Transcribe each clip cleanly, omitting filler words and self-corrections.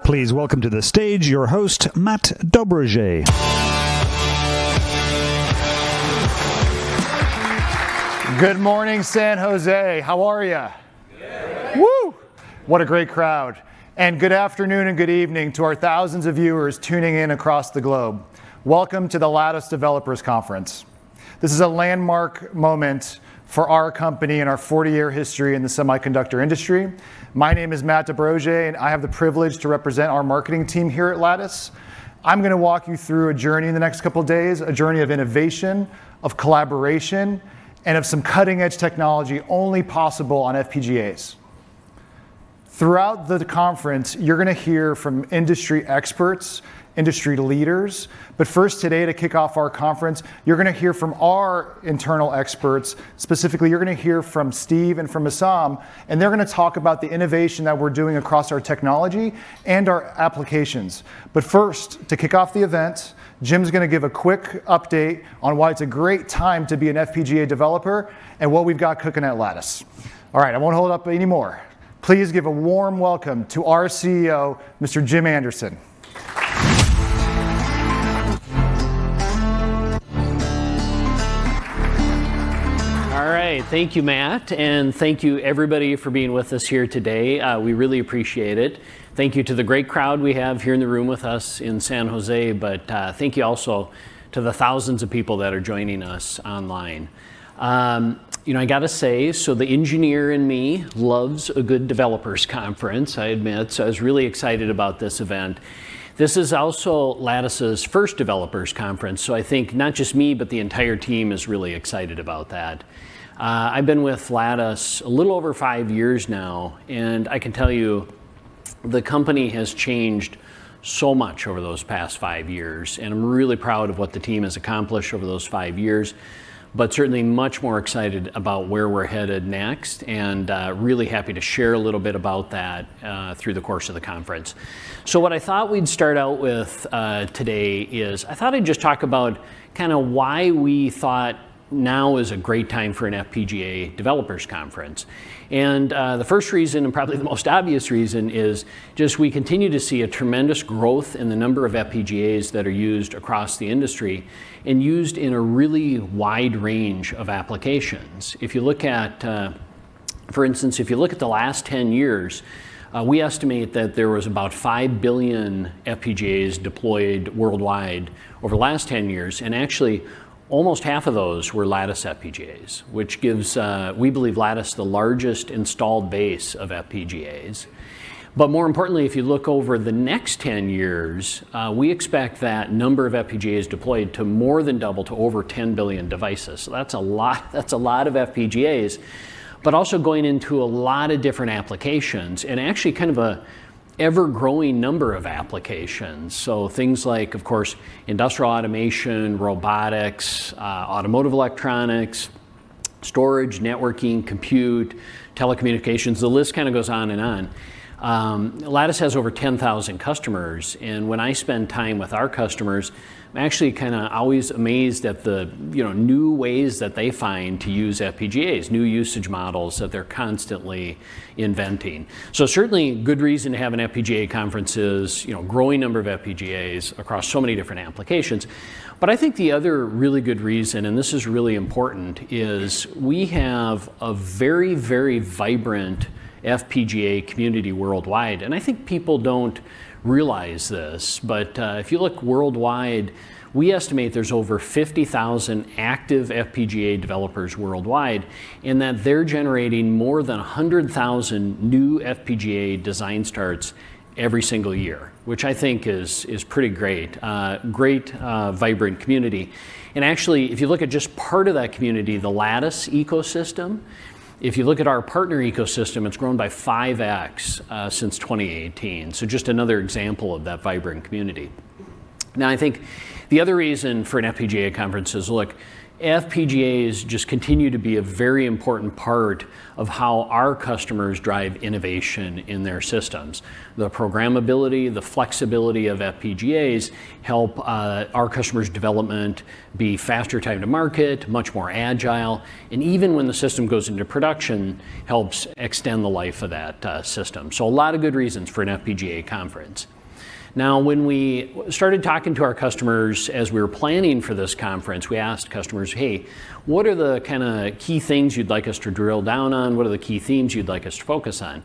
Please welcome to the stage your host, Matt Dobroget. Good morning, San Jose. How are you? Good. Woo! What a great crowd. And good afternoon and good evening to our thousands of viewers tuning in across the globe. Welcome to the Lattice Developers Conference. This is a landmark moment for our company and our 40-year history in the semiconductor industry. My name is Matt Dobroget, and I have the privilege to represent our marketing team here at Lattice. I'm going to walk you through a journey in the next couple of days, a journey of innovation, of collaboration, and of some cutting-edge technology only possible on FPGAs. Throughout the conference, you're going to hear from industry experts, industry leaders. But first today, to kick off our conference, you're going to hear from our internal experts. Specifically, you're going to hear from Steve and from Assam, and they're going to talk about the innovation that we're doing across our technology and our applications. But first, to kick off the event, Jim's going to give a quick update on why it's a great time to be an FPGA developer and what we've got cooking at Lattice. All right, I won't hold up anymore. Please give a warm welcome to our CEO, Mr. Jim Anderson. All right, thank you, Matt, and thank you everybody for being with us here today. We really appreciate it. Thank you to the great crowd we have here in the room with us in San Jose, but thank you also to the thousands of people that are joining us online. I gotta say, so the engineer in me loves a good developers conference, I admit, so I was really excited about this event. This is also Lattice's first developers conference, so I think not just me, but the entire team is really excited about that. I've been with Lattice a little over 5 years now, and I can tell you the company has changed so much over those past 5 years, and I'm really proud of what the team has accomplished over those 5 years, but certainly much more excited about where we're headed next, and really happy to share a little bit about that through the course of the conference. So what I thought we'd start out with today is, I thought I'd just talk about kind of why we thought now is a great time for an FPGA developers conference. And the first reason, and probably the most obvious reason, is just we continue to see a tremendous growth in the number of FPGAs that are used across the industry and used in a really wide range of applications. If you look at, for instance, if you look at the last 10 years, we estimate that there was about 5 billion FPGAs deployed worldwide over the last 10 years, and actually almost half of those were Lattice FPGAs, which gives, we believe, Lattice the largest installed base of FPGAs. But more importantly, if you look over the next 10 years, we expect that number of FPGAs deployed to more than double to over 10 billion devices. So that's a lot of FPGAs, but also going into a lot of different applications, and actually kind of a ever-growing number of applications. So things like, of course, industrial automation, robotics, automotive electronics, storage, networking, compute, telecommunications, the list kind of goes on and on. Lattice has over 10,000 customers, and when I spend time with our customers, I'm actually kind of always amazed at the new ways that they find to use FPGAs, new usage models that they're constantly inventing. So certainly good reason to have an FPGA conference is growing number of FPGAs across so many different applications. But I think the other really good reason, and this is really important, is we have a very, very vibrant FPGA community worldwide. And I think people don't realize this, but if you look worldwide, we estimate there's over 50,000 active FPGA developers worldwide, and that they're generating more than 100,000 new FPGA design starts every single year, which I think is pretty great. Great, vibrant community. And actually, if you look at just part of that community, the Lattice ecosystem, if you look at our partner ecosystem, it's grown by 5x since 2018. So just another example of that vibrant community. Now, I think the other reason for an FPGA conference is, look, FPGAs just continue to be a very important part of how our customers drive innovation in their systems. The programmability, the flexibility of FPGAs help our customers' development be faster time to market, much more agile, and even when the system goes into production, helps extend the life of that system. So a lot of good reasons for an FPGA conference. Now, when we started talking to our customers as we were planning for this conference, we asked customers, hey, what are the kind of key things you'd like us to drill down on? What are the key themes you'd like us to focus on?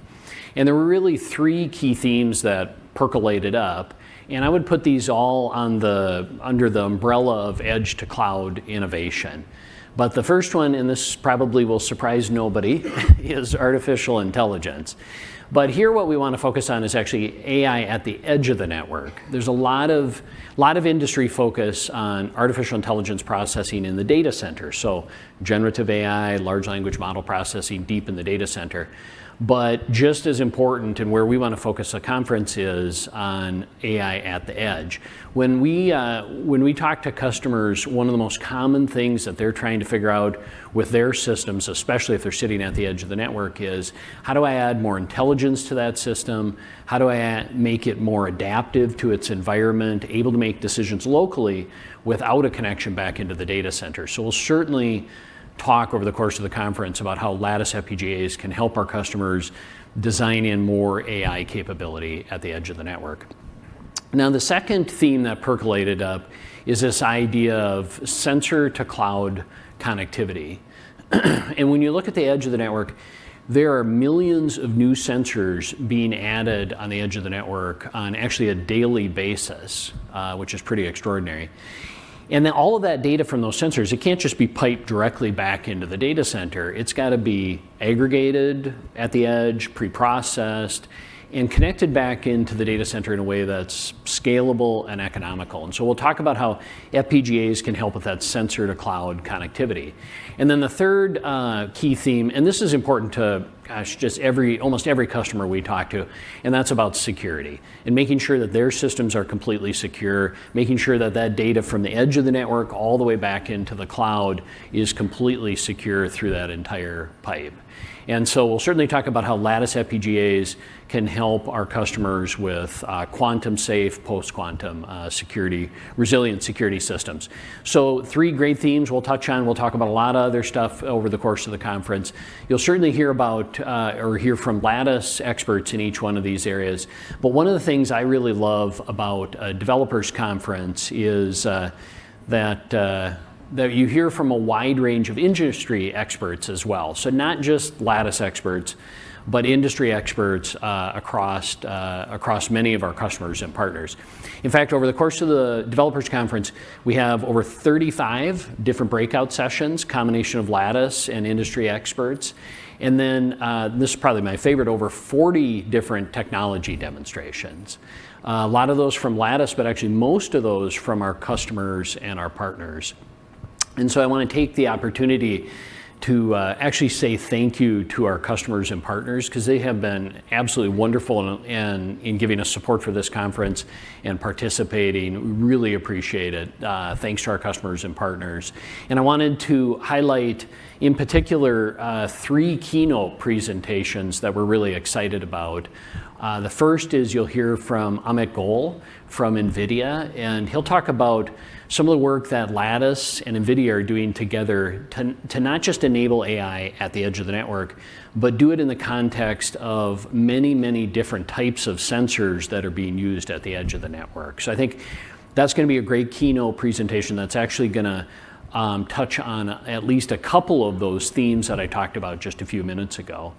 And there were really 3 key themes that percolated up. And I would put these all under the umbrella of edge to cloud innovation. But the first one, and this probably will surprise nobody, is artificial intelligence. But here what we want to focus on is actually AI at the edge of the network. There's a lot of industry focus on artificial intelligence processing in the data center. So generative AI, large language model processing deep in the data center. But just as important, and where we want to focus the conference, is on AI at the edge. When we talk to customers, one of the most common things that they're trying to figure out with their systems, especially if they're sitting at the edge of the network, is how do I add more intelligence to that system? How do I make it more adaptive to its environment, able to make decisions locally without a connection back into the data center? So we'll certainly talk over the course of the conference about how Lattice FPGAs can help our customers design in more AI capability at the edge of the network. Now, the second theme that percolated up is this idea of sensor to cloud connectivity. And when you look at the edge of the network, there are millions of new sensors being added on the edge of the network on actually a daily basis, which is pretty extraordinary. And then all of that data from those sensors, it can't just be piped directly back into the data center. It's got to be aggregated at the edge, pre-processed, and connected back into the data center in a way that's scalable and economical. And so we'll talk about how FPGAs can help with that sensor to cloud connectivity. And then the third key theme, and this is important to just almost every customer we talk to, and that's about security and making sure that their systems are completely secure, making sure that that data from the edge of the network all the way back into the cloud is completely secure through that entire pipe. And so we'll certainly talk about how Lattice FPGAs can help our customers with quantum safe, post-quantum security, resilient security systems. So 3 great themes we'll touch on. We'll talk about a lot of other stuff over the course of the conference. You'll certainly hear about or hear from Lattice experts in each one of these areas. But one of the things I really love about a developers conference is that you hear from a wide range of industry experts as well. So not just Lattice experts, but industry experts across many of our customers and partners. In fact, over the course of the developers conference, we have over 35 different breakout sessions, combination of Lattice and industry experts. And then this is probably my favorite, over 40 different technology demonstrations. A lot of those from Lattice, but actually most of those from our customers and our partners. And so I want to take the opportunity to actually say thank you to our customers and partners, because they have been absolutely wonderful in giving us support for this conference and participating. We really appreciate it. Thanks to our customers and partners. And I wanted to highlight in particular 3 keynote presentations that we're really excited about. The first is you'll hear from Amit Goel from NVIDIA, and he'll talk about some of the work that Lattice and NVIDIA are doing together to not just enable AI at the edge of the network, but do it in the context of many, many different types of sensors that are being used at the edge of the network. So I think that's going to be a great keynote presentation that's actually going to touch on at least a couple of those themes that I talked about just a few minutes ago.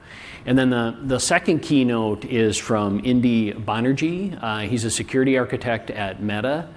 And then the second keynote is from Indy Banerjee. He's a security architect at Meta.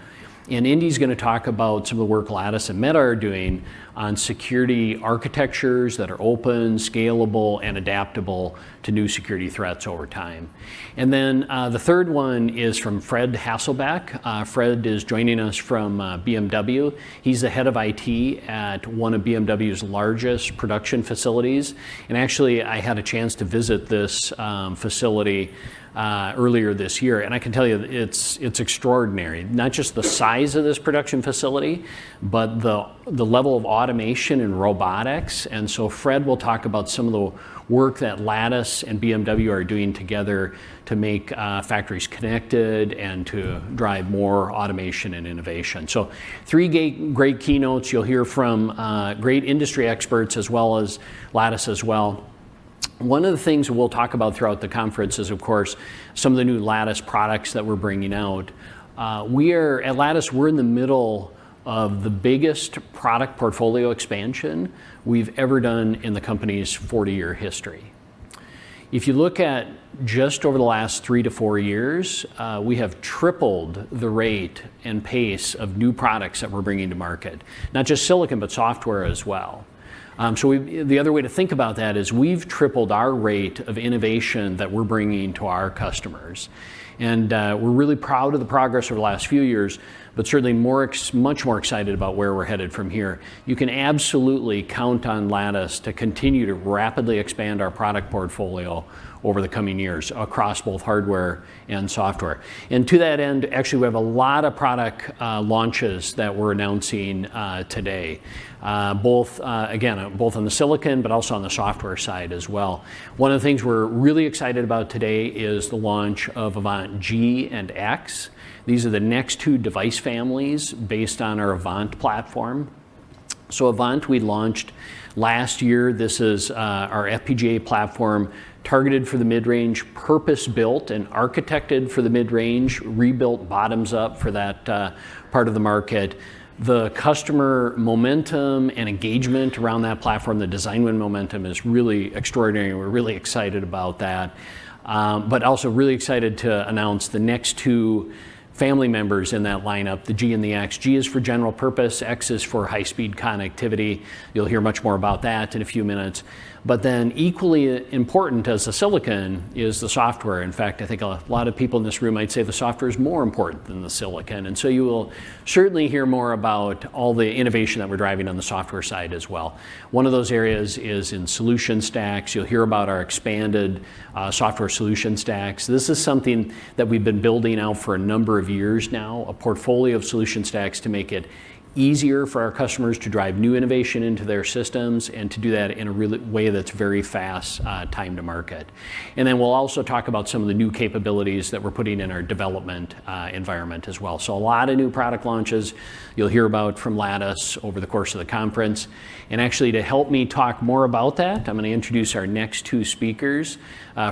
And Indy's going to talk about some of the work Lattice and Meta are doing on security architectures that are open, scalable, and adaptable to new security threats over time. And then the third one is from Fred Hasselbeck. Fred is joining us from BMW. He's the head of IT at one of BMW's largest production facilities. And actually, I had a chance to visit this facility earlier this year, and I can tell you it's extraordinary. Not just the size of this production facility, but the level of automation and robotics. And so Fred will talk about some of the work that Lattice and BMW are doing together to make factories connected and to drive more automation and innovation. So three great keynotes. You'll hear from great industry experts as well as Lattice as well. One of the things we'll talk about throughout the conference is, of course, some of the new Lattice products that we're bringing out. At Lattice, we're in the middle of the biggest product portfolio expansion we've ever done in the company's 40-year history. If you look at just over the last 3 to 4 years, we have tripled the rate and pace of new products that we're bringing to market. Not just silicon, but software as well. The other way to think about that is we've tripled our rate of innovation that we're bringing to our customers. And we're really proud of the progress over the last few years, but certainly much more excited about where we're headed from here. You can absolutely count on Lattice to continue to rapidly expand our product portfolio over the coming years across both hardware and software. And to that end, actually, we have a lot of product launches that we're announcing today, both on the silicon, but also on the software side as well. One of the things we're really excited about today is the launch of Avant G and X. These are the next two device families based on our Avant platform. So Avant we launched last year. This is our FPGA platform targeted for the mid-range, purpose-built and architected for the mid-range, rebuilt bottoms up for that part of the market. The customer momentum and engagement around that platform, the design win momentum, is really extraordinary. We're really excited about that, but also really excited to announce the next two family members in that lineup, the G and the X. G is for general purpose, X is for high-speed connectivity. You'll hear much more about that in a few minutes. But then equally important as the silicon is the software. In fact, I think a lot of people in this room might say the software is more important than the silicon. And so you will certainly hear more about all the innovation that we're driving on the software side as well. One of those areas is in solution stacks. You'll hear about our expanded software solution stacks. This is something that we've been building out for a number of years now, a portfolio of solution stacks to make it easier for our customers to drive new innovation into their systems and to do that in a way that's very fast time to market. And then we'll also talk about some of the new capabilities that we're putting in our development environment as well. So a lot of new product launches you'll hear about from Lattice over the course of the conference. And actually, to help me talk more about that, I'm going to introduce our next two speakers.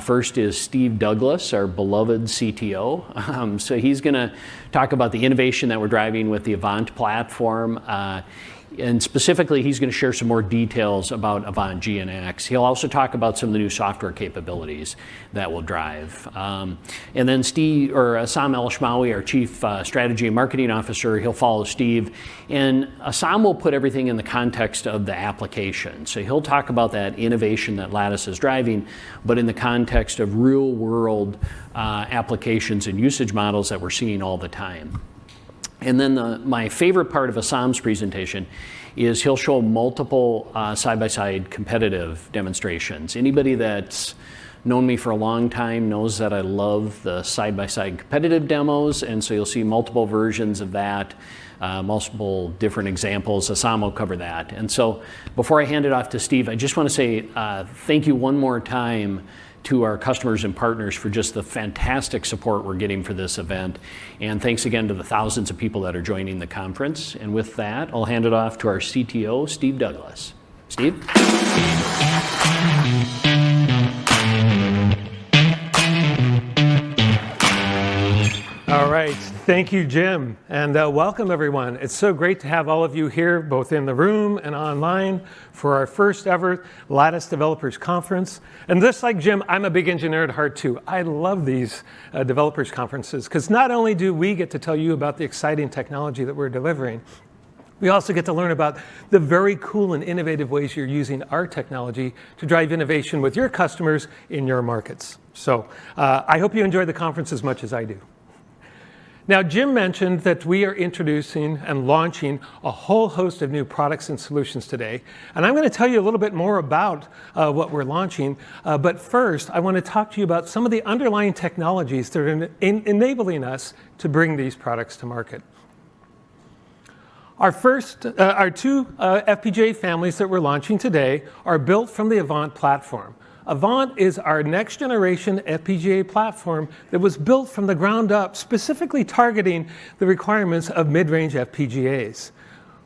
First is Steve Douglas, our beloved CTO. So he's going to talk about the innovation that we're driving with the Avant platform. And specifically, he's going to share some more details about Avant G and X. He'll also talk about some of the new software capabilities that will drive. And then Assam El-Shmawi, our Chief Strategy and Marketing Officer, he'll follow Steve. And Assam will put everything in the context of the application. So he'll talk about that innovation that Lattice is driving, but in the context of real-world applications and usage models that we're seeing all the time. And then my favorite part of Assam's presentation is he'll show multiple side-by-side competitive demonstrations. Anybody that's known me for a long time knows that I love the side-by-side competitive demos, and so you'll see multiple versions of that, multiple different examples. Assam will cover that. And so before I hand it off to Steve, I just want to say thank you one more time to our customers and partners for just the fantastic support we're getting for this event. And thanks again to the thousands of people that are joining the conference. And with that, I'll hand it off to our CTO, Steve Douglas. Steve? All right, thank you, Jim, and welcome everyone. It's so great to have all of you here, both in the room and online, for our first ever Lattice Developers Conference. And just like Jim, I'm a big engineer at heart too. I love these developers conferences, because not only do we get to tell you about the exciting technology that we're delivering, we also get to learn about the very cool and innovative ways you're using our technology to drive innovation with your customers in your markets. So I hope you enjoy the conference as much as I do. Now, Jim mentioned that we are introducing and launching a whole host of new products and solutions today. And I'm going to tell you a little bit more about what we're launching. But first, I want to talk to you about some of the underlying technologies that are enabling us to bring these products to market. Our two FPGA families that we're launching today are built from the Avant platform. Avant is our next generation FPGA platform that was built from the ground up, specifically targeting the requirements of mid-range FPGAs.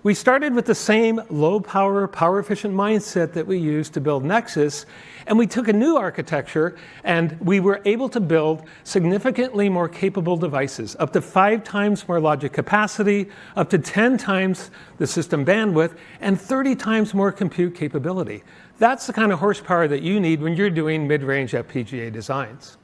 We started with the same low power, power efficient mindset that we used to build Nexus, and we took a new architecture and we were able to build significantly more capable devices, up to 5 times more logic capacity, up to 10 times the system bandwidth, and 30 times more compute capability. That's the kind of horsepower that you need when you're doing mid-range FPGA designs.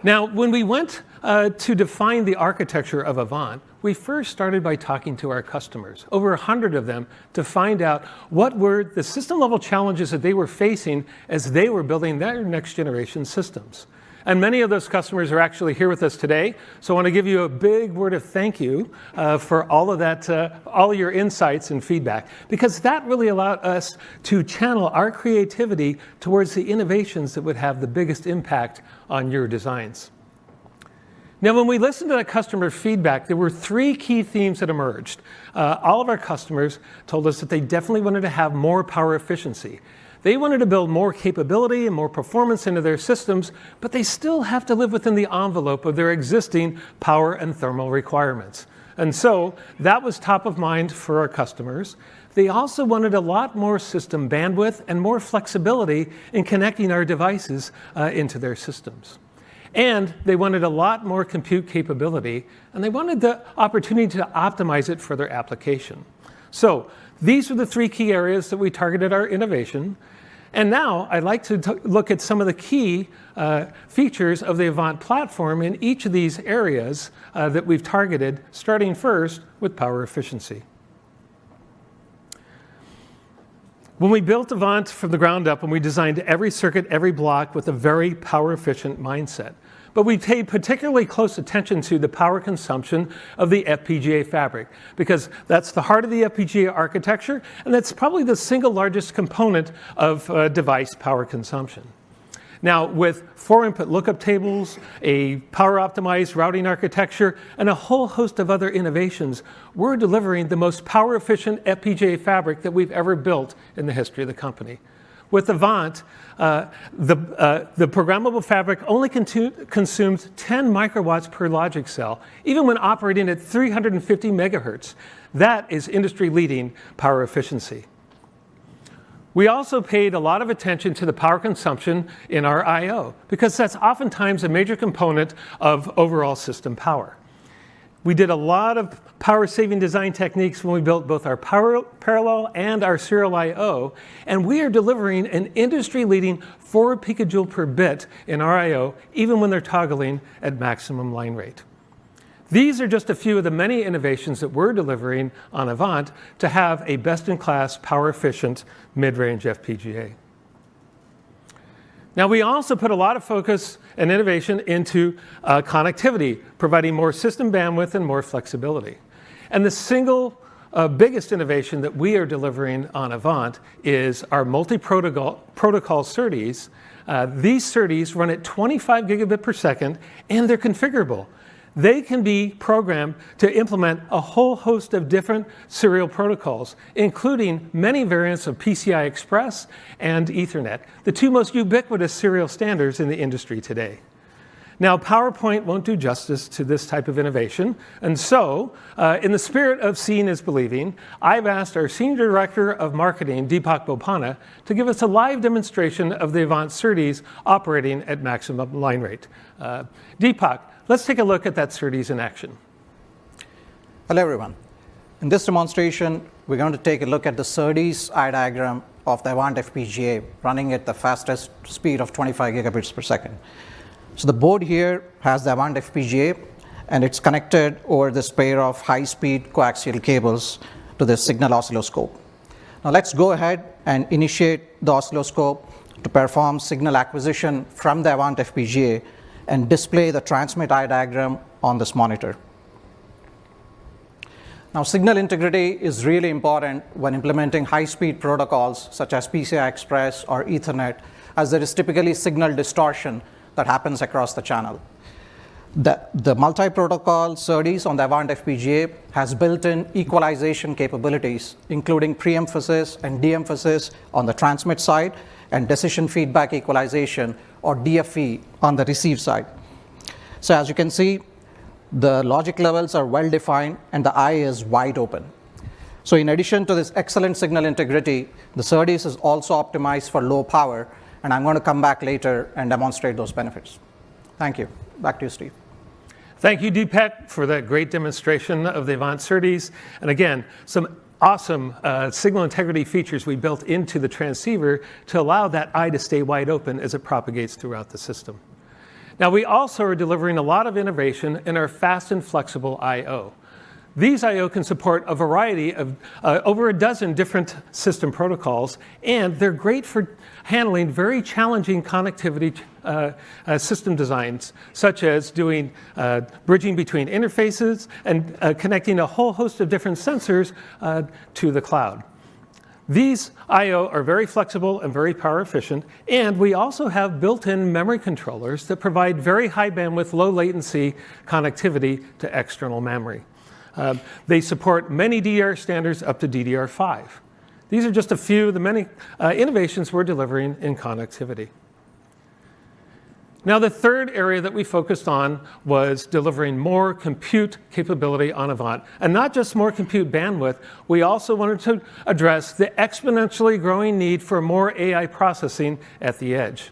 Now, when we went to define the architecture of Avant, we first started by talking to our customers, over 100 of them, to find out what were the system-level challenges that they were facing as they were building their next-generation systems. And many of those customers are actually here with us today, so I want to give you a big word of thank you for all of that, all your insights and feedback, because that really allowed us to channel our creativity towards the innovations that would have the biggest impact on your designs. Now, when we listened to that customer feedback, there were 3 key themes that emerged. All of our customers told us that they definitely wanted to have more power efficiency. They wanted to build more capability and more performance into their systems, but they still have to live within the envelope of their existing power and thermal requirements. And so that was top of mind for our customers. They also wanted a lot more system bandwidth and more flexibility in connecting our devices into their systems. And they wanted a lot more compute capability, and they wanted the opportunity to optimize it for their application. So these are the 3 key areas that we targeted our innovation. And now I'd like to look at some of the key features of the Avant platform in each of these areas that we've targeted, starting first with power efficiency. When we built Avant from the ground up, and we designed every circuit, every block with a very power efficient mindset. But we paid particularly close attention to the power consumption of the FPGA fabric, because that's the heart of the FPGA architecture, and that's probably the single largest component of device power consumption. Now, with 4 input lookup tables, a power-optimized routing architecture, and a whole host of other innovations, we're delivering the most power-efficient FPGA fabric that we've ever built in the history of the company. With Avant, the programmable fabric only consumes 10 microwatts per logic cell, even when operating at 350 megahertz. That is industry-leading power efficiency. We also paid a lot of attention to the power consumption in our I/O, because that's oftentimes a major component of overall system power. We did a lot of power-saving design techniques when we built both our parallel and our serial I/O, and we are delivering an industry-leading 4 picojoule per bit in our I/O, even when they're toggling at maximum line rate. These are just a few of the many innovations that we're delivering on Avant to have a best-in-class, power-efficient, mid-range FPGA. Now, we also put a lot of focus and innovation into connectivity, providing more system bandwidth and more flexibility. And the single biggest innovation that we are delivering on Avant is our multi-protocol SerDes. These SerDes run at 25 gigabit per second, and they're configurable. They can be programmed to implement a whole host of different serial protocols, including many variants of PCI Express and Ethernet, the two most ubiquitous serial standards in the industry today. Now, PowerPoint won't do justice to this type of innovation, and so, in the spirit of seeing is believing, I've asked our Senior Director of Marketing, Deepak Bopanna, to give us a live demonstration of the Avant SerDes operating at maximum line rate. Deepak, let's take a look at that SerDes in action. Hello, everyone. In this demonstration, we're going to take a look at the SerDes eye diagram of the Avant FPGA running at the fastest speed of 25 gigabits per second. So the board here has the Avant FPGA, and it's connected over this pair of high-speed coaxial cables to the signal oscilloscope. Now let's go ahead and initiate the oscilloscope to perform signal acquisition from the Avant FPGA and display the transmit eye diagram on this monitor. Now, signal integrity is really important when implementing high-speed protocols such as PCI Express or Ethernet, as there is typically signal distortion that happens across the channel. The multi-protocol SerDes on the Avant FPGA has built-in equalization capabilities, including pre-emphasis and de-emphasis on the transmit side and decision feedback equalization, or DFE, on the receive side. So as you can see, the logic levels are well defined and the eye is wide open. So in addition to this excellent signal integrity, the SerDes is also optimized for low power, and I'm going to come back later and demonstrate those benefits. Thank you. Back to you, Steve. Thank you, Deepak, for that great demonstration of the Avant SerDes. And again, some awesome signal integrity features we built into the transceiver to allow that eye to stay wide open as it propagates throughout the system. Now, we also are delivering a lot of innovation in our fast and flexible I/O. These I/O can support a variety of over a dozen different system protocols, and they're great for handling very challenging connectivity system designs, such as doing bridging between interfaces and connecting a whole host of different sensors to the cloud. These I/O are very flexible and very power efficient, and we also have built-in memory controllers that provide very high bandwidth, low latency connectivity to external memory. They support many DDR standards up to DDR5. These are just a few of the many innovations we're delivering in connectivity. Now, the third area that we focused on was delivering more compute capability on Avant. And not just more compute bandwidth, we also wanted to address the exponentially growing need for more AI processing at the edge.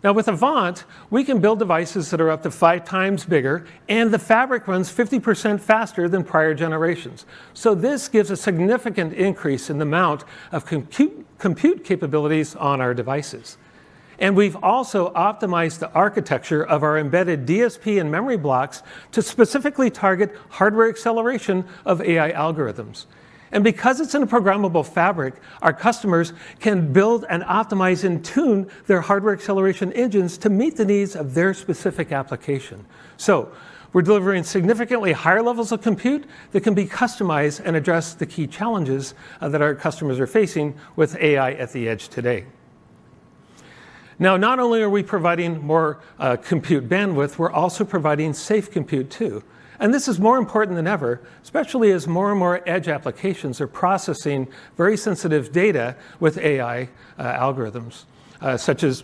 Now, with Avant, we can build devices that are up to 5 times bigger, and the fabric runs 50% faster than prior generations. So this gives a significant increase in the amount of compute capabilities on our devices. And we've also optimized the architecture of our embedded DSP and memory blocks to specifically target hardware acceleration of AI algorithms. And because it's in a programmable fabric, our customers can build and optimize and tune their hardware acceleration engines to meet the needs of their specific application. So we're delivering significantly higher levels of compute that can be customized and address the key challenges that our customers are facing with AI at the edge today. Now, not only are we providing more compute bandwidth, we're also providing safe compute too. And this is more important than ever, especially as more and more edge applications are processing very sensitive data with AI algorithms, such as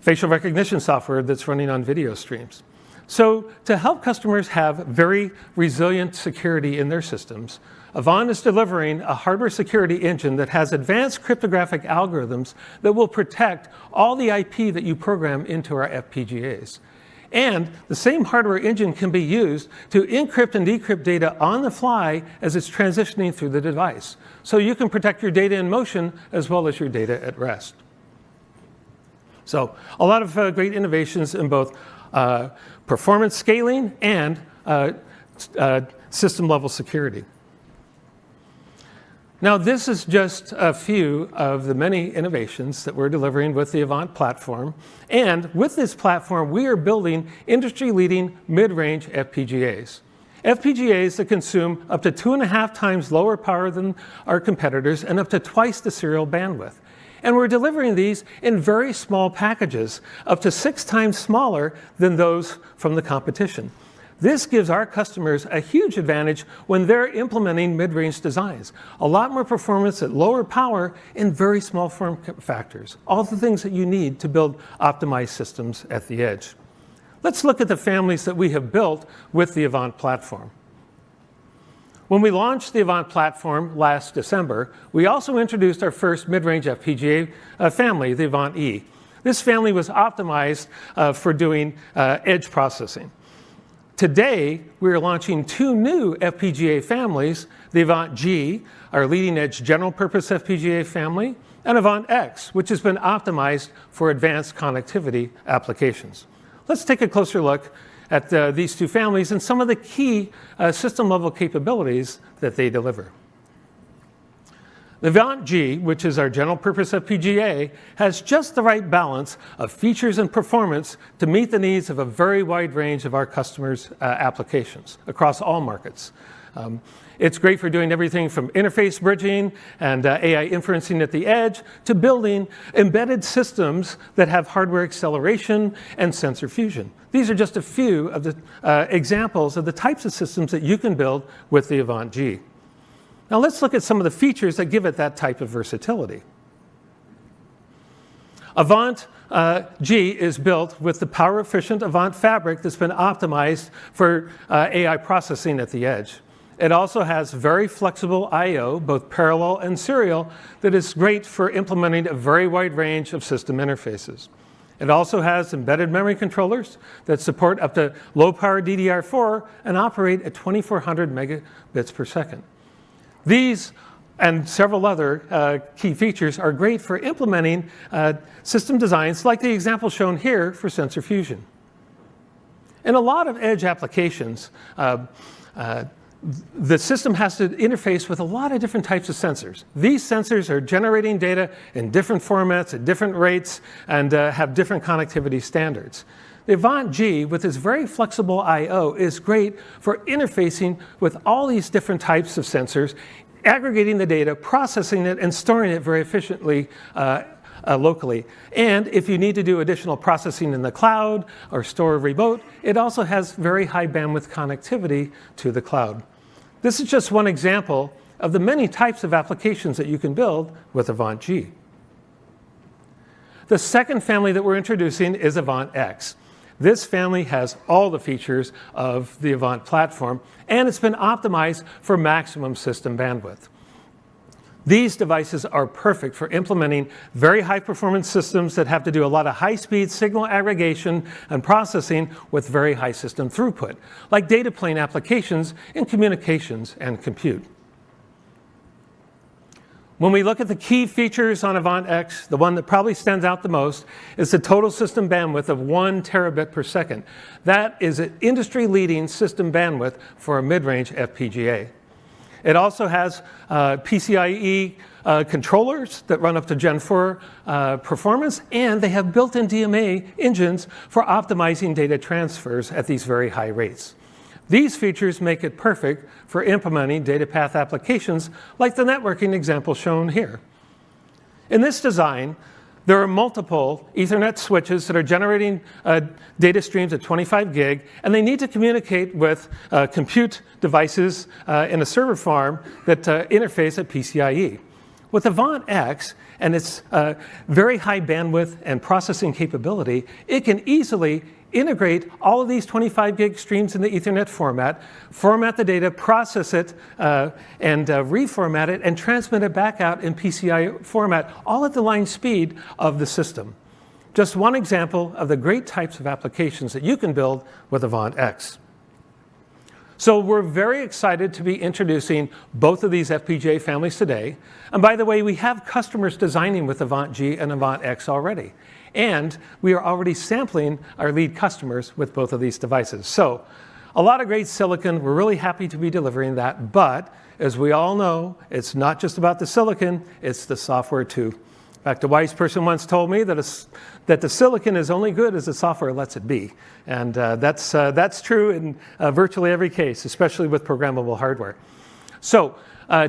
facial recognition software that's running on video streams. So to help customers have very resilient security in their systems, Avant is delivering a hardware security engine that has advanced cryptographic algorithms that will protect all the IP that you program into our FPGAs. And the same hardware engine can be used to encrypt and decrypt data on the fly as it's transitioning through the device. So you can protect your data in motion as well as your data at rest. So a lot of great innovations in both performance scaling and system-level security. Now, this is just a few of the many innovations that we're delivering with the Avant platform. And with this platform, we are building industry-leading mid-range FPGAs. FPGAs that consume up to 2.5 times lower power than our competitors and up to twice the serial bandwidth. And we're delivering these in very small packages, up to 6 times smaller than those from the competition. This gives our customers a huge advantage when they're implementing mid-range designs. A lot more performance at lower power in very small form factors. All the things that you need to build optimized systems at the edge. Let's look at the families that we have built with the Avant platform. When we launched the Avant platform last December, we also introduced our first mid-range FPGA family, the Avant E. This family was optimized for doing edge processing. Today, we are launching two new FPGA families, the Avant G, our leading-edge general-purpose FPGA family, and Avant X, which has been optimized for advanced connectivity applications. Let's take a closer look at these two families and some of the key system-level capabilities that they deliver. The Avant G, which is our general-purpose FPGA, has just the right balance of features and performance to meet the needs of a very wide range of our customers' applications across all markets. It's great for doing everything from interface bridging and AI inferencing at the edge to building embedded systems that have hardware acceleration and sensor fusion. These are just a few of the examples of the types of systems that you can build with the Avant G. Now let's look at some of the features that give it that type of versatility. Avant G is built with the power-efficient Avant fabric that's been optimized for AI processing at the edge. It also has very flexible I/O, both parallel and serial, that is great for implementing a very wide range of system interfaces. It also has embedded memory controllers that support up to low-power DDR4 and operate at 2400 megabits per second. These and several other key features are great for implementing system designs like the example shown here for sensor fusion. In a lot of edge applications, the system has to interface with a lot of different types of sensors. These sensors are generating data in different formats at different rates and have different connectivity standards. The Avant G, with its very flexible I/O, is great for interfacing with all these different types of sensors, aggregating the data, processing it, and storing it very efficiently locally. And if you need to do additional processing in the cloud or store remote, it also has very high bandwidth connectivity to the cloud. This is just one example of the many types of applications that you can build with Avant G. The second family that we're introducing is Avant X. This family has all the features of the Avant platform, and it's been optimized for maximum system bandwidth. These devices are perfect for implementing very high-performance systems that have to do a lot of high-speed signal aggregation and processing with very high system throughput, like data plane applications in communications and compute. When we look at the key features on Avant X, the one that probably stands out the most is the total system bandwidth of 1 terabit per second. That is an industry-leading system bandwidth for a mid-range FPGA. It also has PCIe controllers that run up to Gen 4 performance, and they have built-in DMA engines for optimizing data transfers at these very high rates. These features make it perfect for implementing data path applications like the networking example shown here. In this design, there are multiple Ethernet switches that are generating data streams at 25 gig, and they need to communicate with compute devices in a server farm that interface at PCIe. With Avant X and its very high bandwidth and processing capability, it can easily integrate all of these 25 gig streams in the Ethernet format the data, process it, and reformat it, and transmit it back out in PCI format, all at the line speed of the system. Just one example of the great types of applications that you can build with Avant X. So we're very excited to be introducing both of these FPGA families today. And by the way, we have customers designing with Avant G and Avant X already. And we are already sampling our lead customers with both of these devices. So a lot of great silicon. We're really happy to be delivering that. But as we all know, it's not just about the silicon, it's the software too. In fact, a wise person once told me that the silicon is only good as the software lets it be. And that's true in virtually every case, especially with programmable hardware. So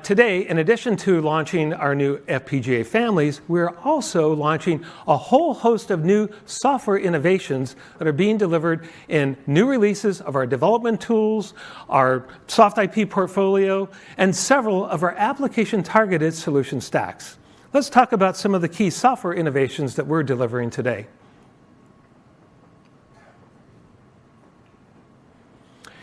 today, in addition to launching our new FPGA families, we're also launching a whole host of new software innovations that are being delivered in new releases of our development tools, our soft IP portfolio, and several of our application-targeted solution stacks. Let's talk about some of the key software innovations that we're delivering today.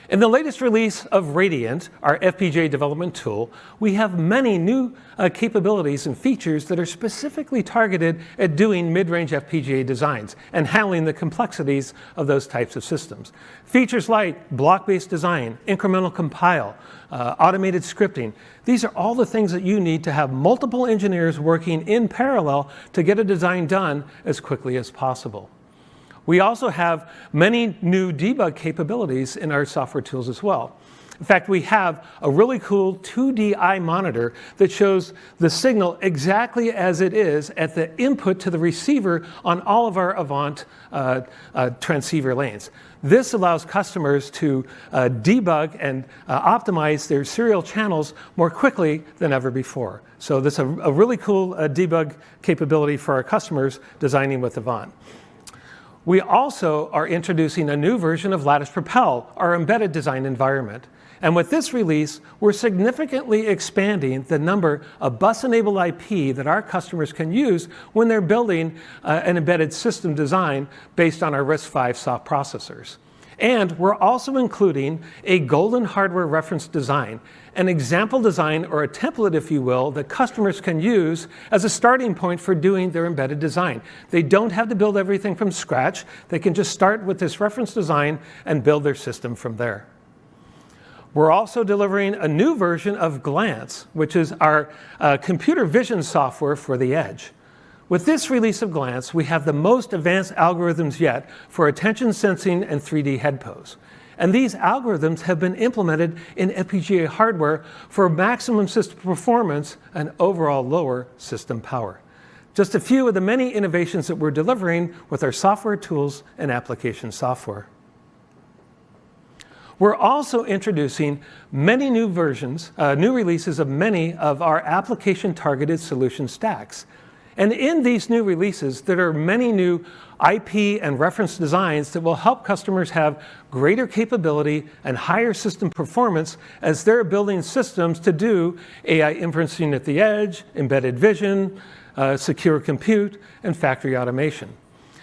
In the latest release of Radiant, our FPGA development tool, we have many new capabilities and features that are specifically targeted at doing mid-range FPGA designs and handling the complexities of those types of systems. Features like block-based design, incremental compile, automated scripting. These are all the things that you need to have multiple engineers working in parallel to get a design done as quickly as possible. We also have many new debug capabilities in our software tools as well. In fact, we have a really cool 2D eye monitor that shows the signal exactly as it is at the input to the receiver on all of our Avant transceiver lanes. This allows customers to debug and optimize their serial channels more quickly than ever before. So this is a really cool debug capability for our customers designing with Avant. We also are introducing a new version of Lattice Propel, our embedded design environment. And with this release, we're significantly expanding the number of bus-enabled IP that our customers can use when they're building an embedded system design based on our RISC-V soft processors. And we're also including a golden hardware reference design, an example design or a template, if you will, that customers can use as a starting point for doing their embedded design. They don't have to build everything from scratch. They can just start with this reference design and build their system from there. We're also delivering a new version of Glance, which is our computer vision software for the edge. With this release of Glance, we have the most advanced algorithms yet for attention sensing and 3D head pose. And these algorithms have been implemented in FPGA hardware for maximum system performance and overall lower system power. Just a few of the many innovations that we're delivering with our software tools and application software. We're also introducing many new versions, new releases of many of our application-targeted solution stacks. And in these new releases, there are many new IP and reference designs that will help customers have greater capability and higher system performance as they're building systems to do AI inferencing at the edge, embedded vision, secure compute, and factory automation.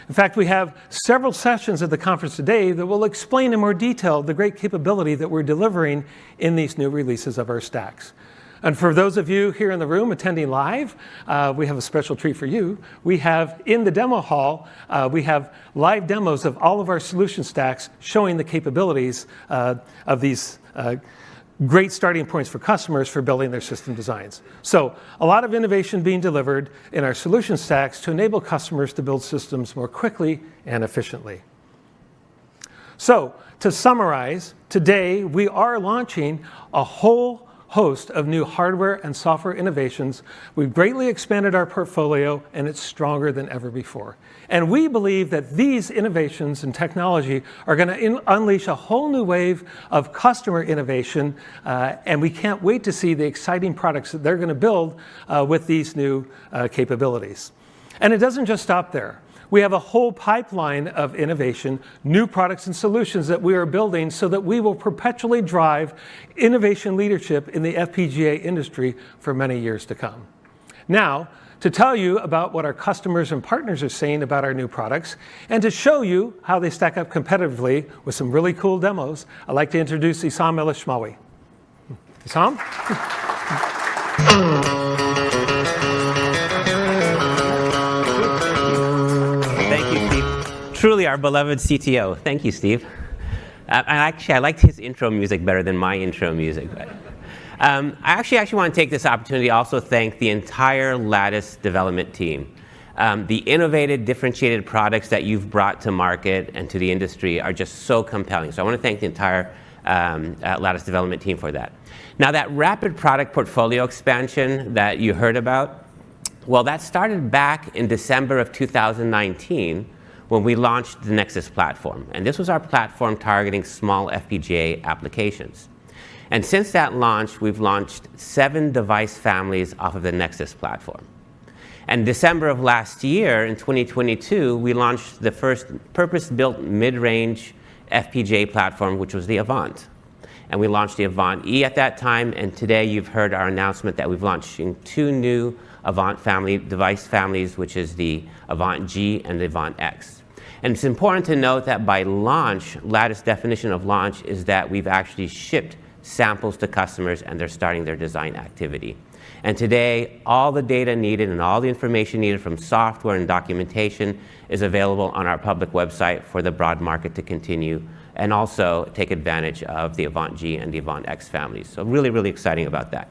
In fact, we have several sessions at the conference today that will explain in more detail the great capability that we're delivering in these new releases of our stacks. And for those of you here in the room attending live, we have a special treat for you. We have in the demo hall, we have live demos of all of our solution stacks showing the capabilities of these great starting points for customers for building their system designs. So a lot of innovation being delivered in our solution stacks to enable customers to build systems more quickly and efficiently. So to summarize, today we are launching a whole host of new hardware and software innovations. We've greatly expanded our portfolio, and it's stronger than ever before. And we believe that these innovations and technology are going to unleash a whole new wave of customer innovation, and we can't wait to see the exciting products that they're going to build with these new capabilities. And it doesn't just stop there. We have a whole pipeline of innovation, new products and solutions that we are building so that we will perpetually drive innovation leadership in the FPGA industry for many years to come. Now, to tell you about what our customers and partners are saying about our new products, and to show you how they stack up competitively with some really cool demos, I'd like to introduce Issam Elishmawi. Issam? Truly our beloved CTO. Thank you, Steve. I liked his intro music better than my intro music. But, I actually want to take this opportunity to also thank the entire Lattice development team. The innovative, differentiated products that you've brought to market and to the industry are just so compelling. So I want to thank the entire Lattice development team for that. Now, that rapid product portfolio expansion that you heard about, well, that started back in December of 2019 when we launched the Nexus platform. And this was our platform targeting small FPGA applications. And since that launch, we've launched 7 device families off of the Nexus platform. And December of last year, in 2022, we launched the first purpose-built mid-range FPGA platform, which was the Avant. And we launched the Avant E at that time, and today you've heard our announcement that we've launched 2 new Avant family device families, which is the Avant G and the Avant X. And it's important to note that by launch, Lattice definition of launch is that we've actually shipped samples to customers and they're starting their design activity. And today, all the data needed and all the information needed from software and documentation is available on our public website for the broad market to continue and also take advantage of the Avant G and the Avant X families. So really, really exciting about that.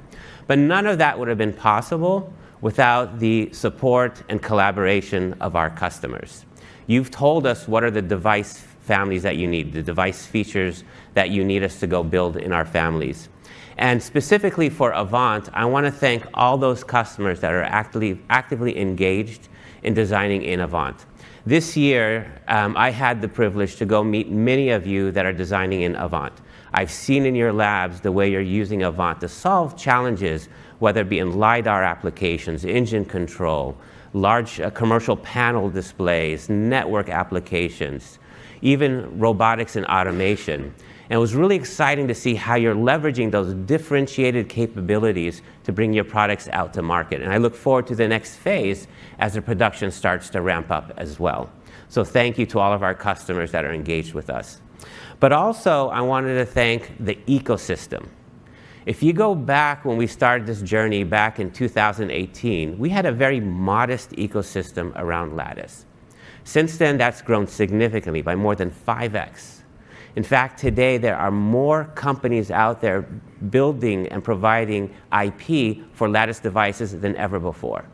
But none of that would have been possible without the support and collaboration of our customers. You've told us what are the device families that you need, the device features that you need us to go build in our families. And specifically for Avant, I want to thank all those customers that are actively engaged in designing in Avant. This year, I had the privilege to go meet many of you that are designing in Avant. I've seen in your labs the way you're using Avant to solve challenges, whether it be in LiDAR applications, engine control, large commercial panel displays, network applications, even robotics and automation. And it was really exciting to see how you're leveraging those differentiated capabilities to bring your products out to market. And I look forward to the next phase as the production starts to ramp up as well. So thank you to all of our customers that are engaged with us. But also, I wanted to thank the ecosystem. If you go back when we started this journey back in 2018, we had a very modest ecosystem around Lattice. Since then, that's grown significantly by more than 5x. In fact, today there are more companies out there building and providing IP for Lattice devices than ever before.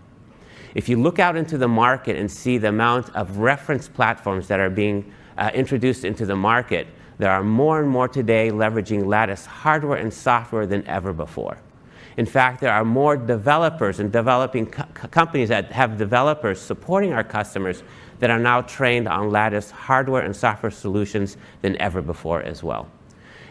If you look out into the market and see the amount of reference platforms that are being introduced into the market, there are more and more today leveraging Lattice hardware and software than ever before. In fact, there are more developers and developing companies that have developers supporting our customers that are now trained on Lattice hardware and software solutions than ever before as well.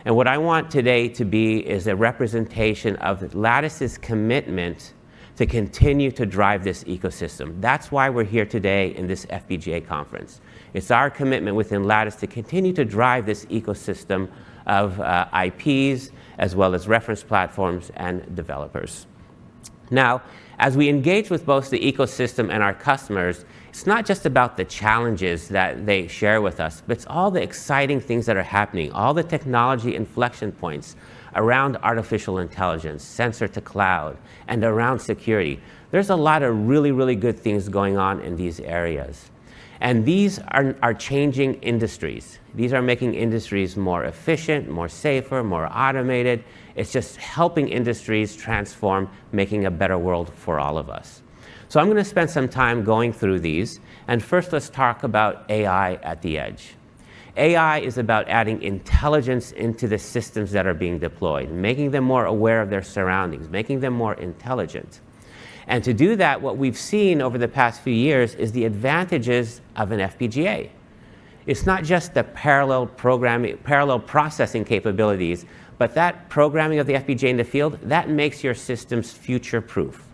And what I want today to be is a representation of Lattice's commitment to continue to drive this ecosystem. That's why we're here today in this FPGA conference. It's our commitment within Lattice to continue to drive this ecosystem of IPs, as well as reference platforms and developers. Now, as we engage with both the ecosystem and our customers, it's not just about the challenges that they share with us, but it's all the exciting things that are happening, all the technology inflection points around artificial intelligence, sensor to cloud, and around security. There's a lot of really, really good things going on in these areas. And these are changing industries. These are making industries more efficient, more safer, more automated. It's just helping industries transform, making a better world for all of us. So I'm going to spend some time going through these. And first, let's talk about AI at the edge. AI is about adding intelligence into the systems that are being deployed, making them more aware of their surroundings, making them more intelligent. And to do that, what we've seen over the past few years is the advantages of an FPGA. It's not just the parallel processing capabilities, but that programming of the FPGA in the field, that makes your systems future-proof.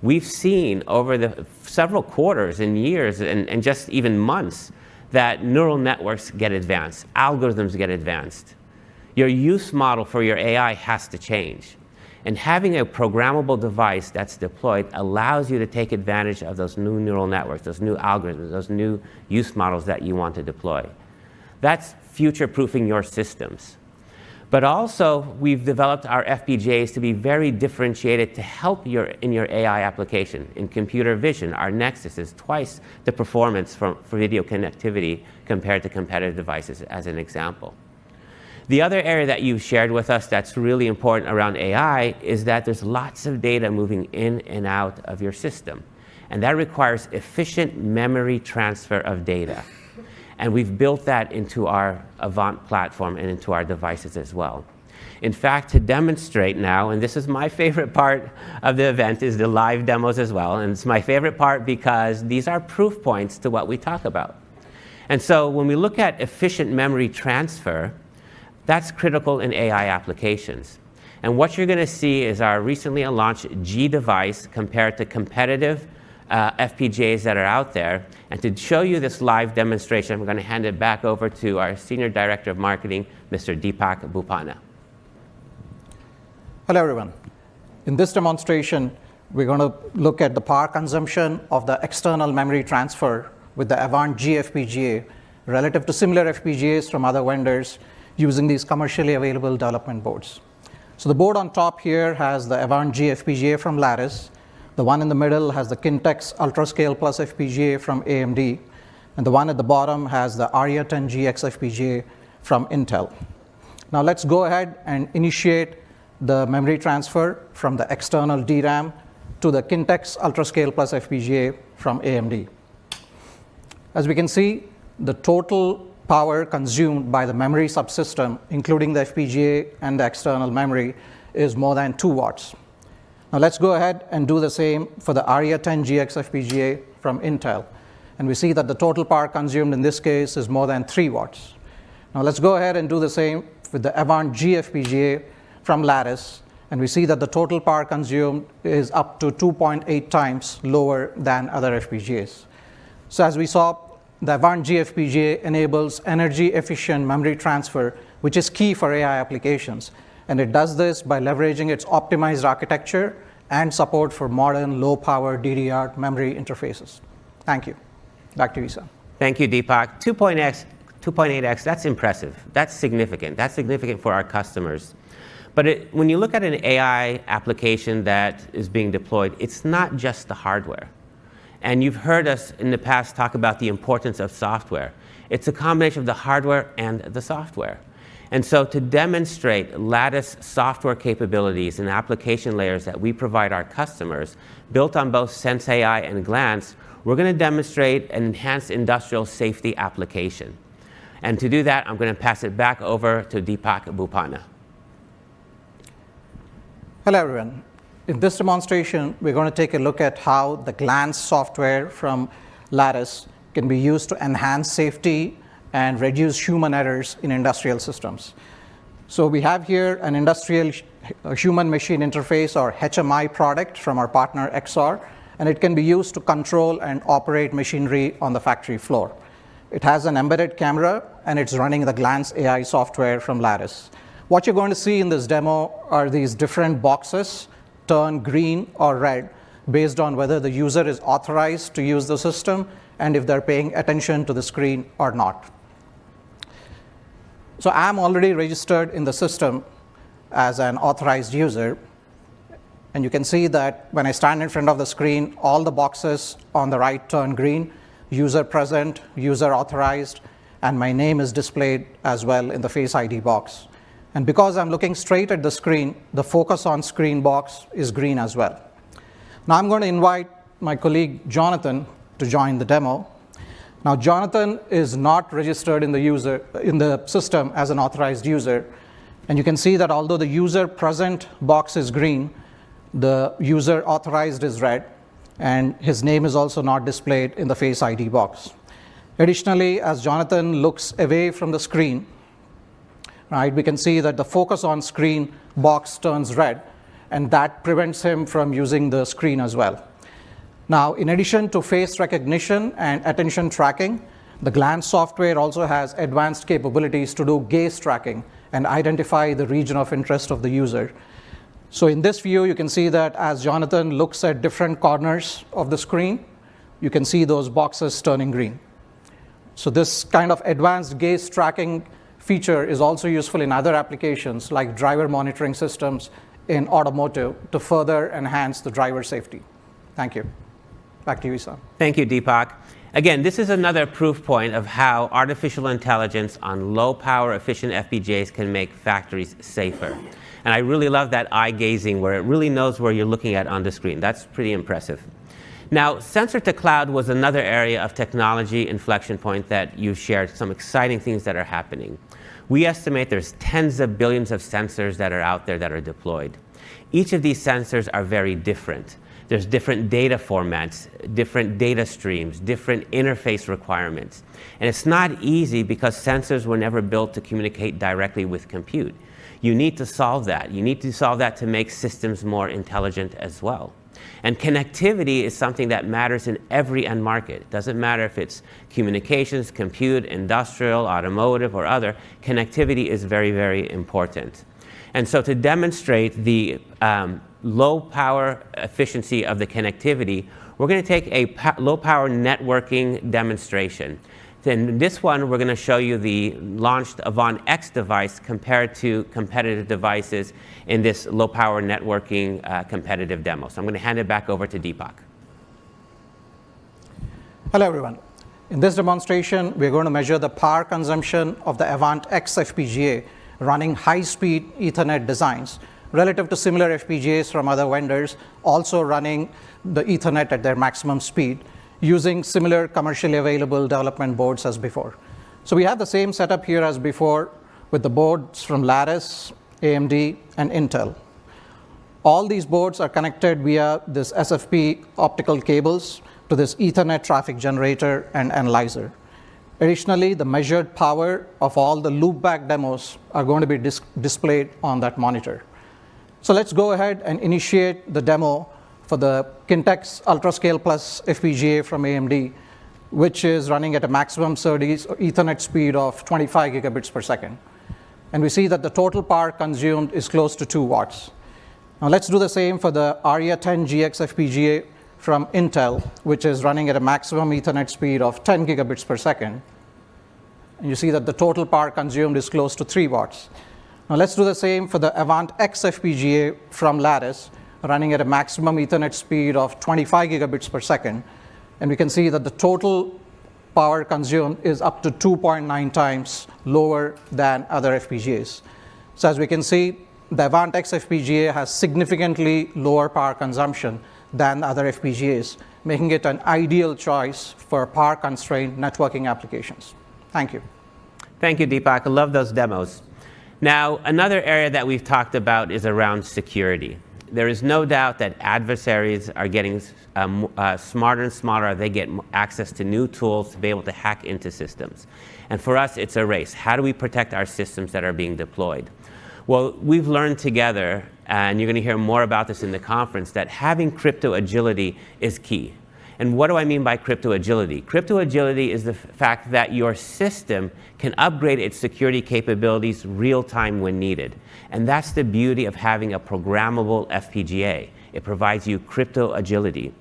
We've seen over the several quarters and years and just even months that neural networks get advanced, algorithms get advanced. Your use model for your AI has to change. And having a programmable device that's deployed allows you to take advantage of those new neural networks, those new algorithms, those new use models that you want to deploy. That's future-proofing your systems. But also, we've developed our FPGAs to be very differentiated to help in your AI application. In computer vision, our Nexus is twice the performance for video connectivity compared to competitive devices, as an example. The other area that you've shared with us that's really important around AI is that there's lots of data moving in and out of your system. And that requires efficient memory transfer of data. And we've built that into our Avant platform and into our devices as well. In fact, to demonstrate now, and this is my favorite part of the event, is the live demos as well. And it's my favorite part because these are proof points to what we talk about. And so when we look at efficient memory transfer, That's critical in AI applications. And what you're going to see is our recently launched G device compared to competitive FPGAs that are out there. And to show you this live demonstration, I'm going to hand it back over to our Senior Director of Marketing, Mr. Deepak Bhupanna. Hello, everyone. In this demonstration, we're going to look at the power consumption of the external memory transfer with the Avant G FPGA relative to similar FPGAs from other vendors using these commercially available development boards. So the board on top here has the Avant G FPGA from Lattice. The one in the middle has the Kintex UltraScale Plus FPGA from AMD. And the one at the bottom has the Arria 10GX FPGA from Intel. Now let's go ahead and initiate the memory transfer from the external DRAM to the Kintex UltraScale Plus FPGA from AMD. As we can see, the total power consumed by the memory subsystem, including the FPGA and the external memory, is more than 2 watts. Now let's go ahead and do the same for the Arria 10GX FPGA from Intel. And we see that the total power consumed in this case is more than 3 watts. Now let's go ahead and do the same with the Avant G FPGA from Lattice. And we see that the total power consumed is up to 2.8 times lower than other FPGAs. So as we saw, the Avant G FPGA enables energy-efficient memory transfer, which is key for AI applications. And it does this by leveraging its optimized architecture and support for modern low-power DDR memory interfaces. Thank you. Back to you, Sam. Thank you, Deepak. 2.8x, that's impressive. That's significant. That's significant for our customers. But when you look at an AI application that is being deployed, it's not just the hardware. And you've heard us in the past talk about the importance of software. It's a combination of the hardware and the software. And so to demonstrate Lattice software capabilities and application layers that we provide our customers, built on both SenseAI and Glance, we're going to demonstrate an enhanced industrial safety application. And to do that, I'm going to pass it back over to Deepak Bhupanna. Hello, everyone. In this demonstration, we're going to take a look at how the Glance software from Lattice can be used to enhance safety and reduce human errors in industrial systems. So we have here an industrial human-machine interface, or HMI, product from our partner XR, and it can be used to control and operate machinery on the factory floor. It has an embedded camera, and it's running the Glance AI software from Lattice. What you're going to see in this demo are these different boxes turn green or red based on whether the user is authorized to use the system and if they're paying attention to the screen or not. So I'm already registered in the system as an authorized user. And you can see that when I stand in front of the screen, all the boxes on the right turn green, user present, user authorized, and my name is displayed as well in the Face ID box. And because I'm looking straight at the screen, the focus on screen box is green as well. Now I'm going to invite my colleague Jonathan to join the demo. Now Jonathan is not registered in the system as an authorized user. And you can see that although the user present box is green, the user authorized is red, and his name is also not displayed in the Face ID box. Additionally, as Jonathan looks away from the screen, right, we can see that the focus on screen box turns red, and that prevents him from using the screen as well. Now, in addition to face recognition and attention tracking, the Glance software also has advanced capabilities to do gaze tracking and identify the region of interest of the user. So in this view, you can see that as Jonathan looks at different corners of the screen, you can see those boxes turning green. So this kind of advanced gaze tracking feature is also useful in other applications like driver monitoring systems in automotive to further enhance the driver safety. Thank you. Back to you, Isam. Thank you, Deepak. Again, this is another proof point of how artificial intelligence on low-power efficient FPGAs can make factories safer. And I really love that eye gazing where it really knows where you're looking at on the screen. That's pretty impressive. Now, sensor to cloud was another area of technology inflection point that you shared, some exciting things that are happening. We estimate there's tens of billions of sensors that are out there that are deployed. Each of these sensors are very different. There's different data formats, different data streams, different interface requirements. And it's not easy because sensors were never built to communicate directly with compute. You need to solve that. You need to solve that to make systems more intelligent as well. And connectivity is something that matters in every end market. It doesn't matter if it's communications, compute, industrial, automotive, or other. Connectivity is very, very important. And so to demonstrate the low power efficiency of the connectivity, we're going to take a low power networking demonstration. In this one, we're going to show you the launched Avant X device compared to competitive devices in this low power networking competitive demo. So I'm going to hand it back over to Deepak. Hello, everyone. In this demonstration, we're going to measure the power consumption of the Avant X FPGA running high-speed Ethernet designs relative to similar FPGAs from other vendors, also running the Ethernet at their maximum speed, using similar commercially available development boards as before. So we have the same setup here as before with the boards from Lattice, AMD, and Intel. All these boards are connected via this SFP optical cables to this Ethernet traffic generator and analyzer. Additionally, the measured power of all the loopback demos are going to be displayed on that monitor. So let's go ahead and initiate the demo for the Kintex UltraScale Plus FPGA from AMD, which is running at a maximum SerDes or Ethernet speed of 25 gigabits per second. And we see that the total power consumed is close to 2 watts. Now let's do the same for the Aria 10 GX FPGA from Intel, which is running at a maximum Ethernet speed of 10 gigabits per second. And you see that the total power consumed is close to 3 watts. Now let's do the same for the Avant X FPGA from Lattice, running at a maximum Ethernet speed of 25 gigabits per second. And we can see that the total power consumed is up to 2.9 times lower than other FPGAs. So as we can see, the Avant X FPGA has significantly lower power consumption than other FPGAs, making it an ideal choice for power-constrained networking applications. Thank you. Thank you, Deepak. I love those demos. Now, another area that we've talked about is around security. There is no doubt that adversaries are getting smarter and smarter as they get access to new tools to be able to hack into systems. And for us, it's a race. How do we protect our systems that are being deployed? Well, we've learned together, and you're going to hear more about this in the conference, that having crypto agility is key. And what do I mean by crypto agility? Crypto agility is the fact that your system can upgrade its security capabilities real time when needed. And that's the beauty of having a programmable FPGA. It provides you crypto agility.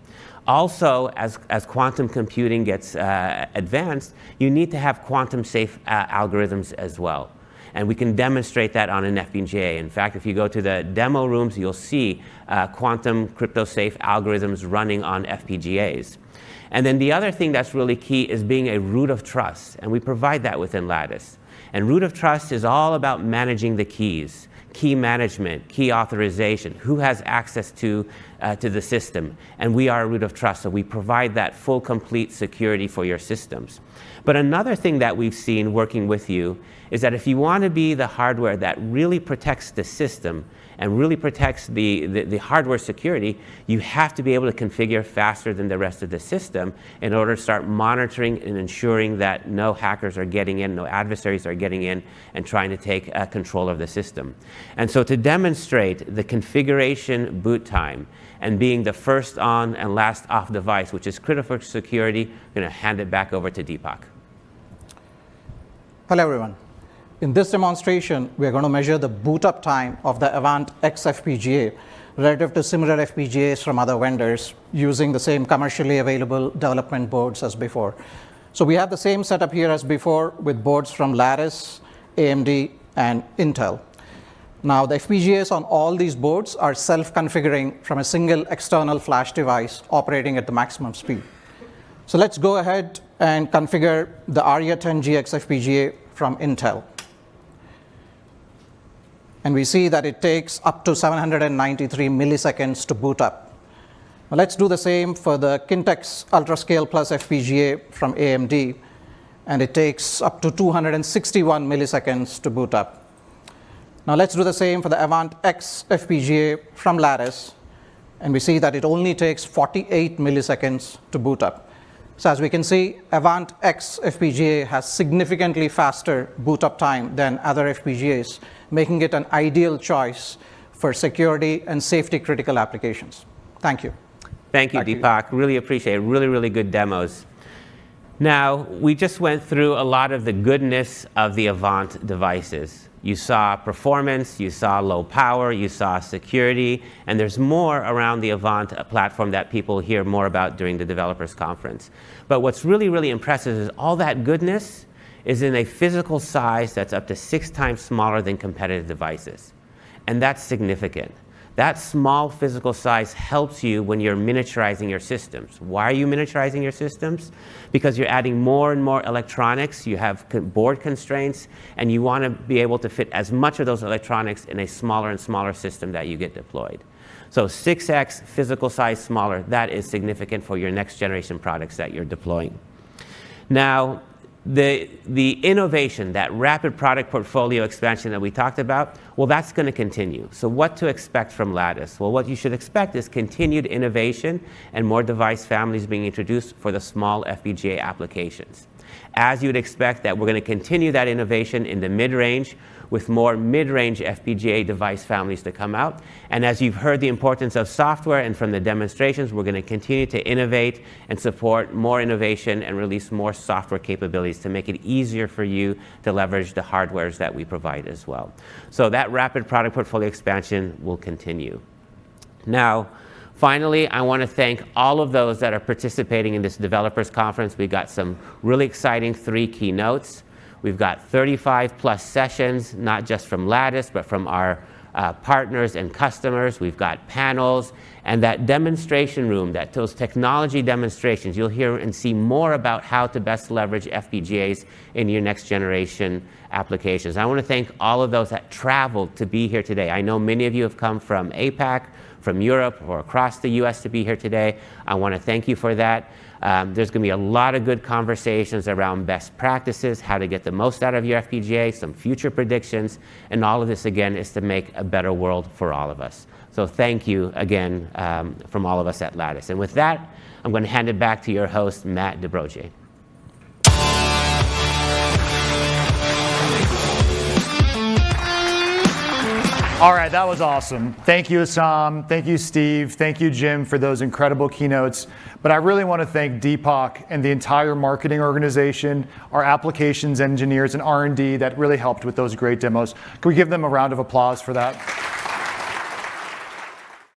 Also, as quantum computing gets advanced, you need to have quantum safe algorithms as well. And we can demonstrate that on an FPGA. In fact, if you go to the demo rooms, you'll see quantum crypto-safe algorithms running on FPGAs. And then the other thing that's really key is being a root of trust. And we provide that within Lattice. And root of trust is all about managing the keys, key management, key authorization, who has access to the system. And we are a root of trust, so we provide that full, complete security for your systems. But another thing that we've seen working with you is that if you want to be the hardware that really protects the system and really protects the hardware security, you have to be able to configure faster than the rest of the system in order to start monitoring and ensuring that no hackers are getting in, no adversaries are getting in and trying to take control of the system. And so to demonstrate the configuration boot time and being the first on and last off device, which is critical for security, I'm going to hand it back over to Deepak. Hello, everyone. In this demonstration, we are going to measure the boot up time of the Avant X FPGA relative to similar FPGAs from other vendors using the same commercially available development boards as before. So we have the same setup here as before with boards from Lattice, AMD, and Intel. Now, the FPGAs on all these boards are self-configuring from a single external flash device operating at the maximum speed. So let's go ahead and configure the Aria 10 GX FPGA from Intel. And we see that it takes up to 793 milliseconds to boot up. Now let's do the same for the Kintex UltraScale Plus FPGA from AMD, and it takes up to 261 milliseconds to boot up. Now let's do the same for the Avant X FPGA from Lattice, And we see that it only takes 48 milliseconds to boot up. So as we can see, Avant X FPGA has significantly faster boot up time than other FPGAs, making it an ideal choice for security and safety critical applications. Thank you. Thank you, Deepak. Really appreciate it. Really, really good demos. Now, we just went through a lot of the goodness of the Avant devices. You saw performance, you saw low power, you saw security, and there's more around the Avant platform that people hear more about during the developers conference. But what's really, really impressive is all that goodness is in a physical size that's up to 6 times smaller than competitive devices. And that's significant. That small physical size helps you when you're miniaturizing your systems. Why are you miniaturizing your systems? Because you're adding more and more electronics, you have board constraints, and you want to be able to fit as much of those electronics in a smaller and smaller system that you get deployed. So 6x physical size smaller, that is significant for your next generation products that you're deploying. Now, the innovation, that rapid product portfolio expansion that we talked about, well, that's going to continue. So what to expect from Lattice? Well, what you should expect is continued innovation and more device families being introduced for the small FPGA applications. As you'd expect, that we're going to continue that innovation in the mid-range with more mid-range FPGA device families to come out. And as you've heard the importance of software and from the demonstrations, we're going to continue to innovate and support more innovation and release more software capabilities to make it easier for you to leverage the hardwares that we provide as well. So that rapid product portfolio expansion will continue. Now, finally, I want to thank all of those that are participating in this developers conference. We got some really exciting 3 keynotes. We've got 35 plus sessions, not just from Lattice, but from our partners and customers. We've got panels, and that demonstration room, those technology demonstrations, you'll hear and see more about how to best leverage FPGAs in your next generation applications. I want to thank all of those that traveled to be here today. I know many of you have come from APAC, from Europe, or across the US to be here today. I want to thank you for that. There's going to be a lot of good conversations around best practices, how to get the most out of your FPGA, some future predictions, and all of this, again, is to make a better world for all of us. So thank you again from all of us at Lattice. And with that, I'm going to hand it back to your host, Matt DeBroje. All right, that was awesome. Thank you, Assam. Thank you, Steve. Thank you, Jim, for those incredible keynotes. But I really want to thank Deepak and the entire marketing organization, our applications engineers and R&D that really helped with those great demos. Can we give them a round of applause for that?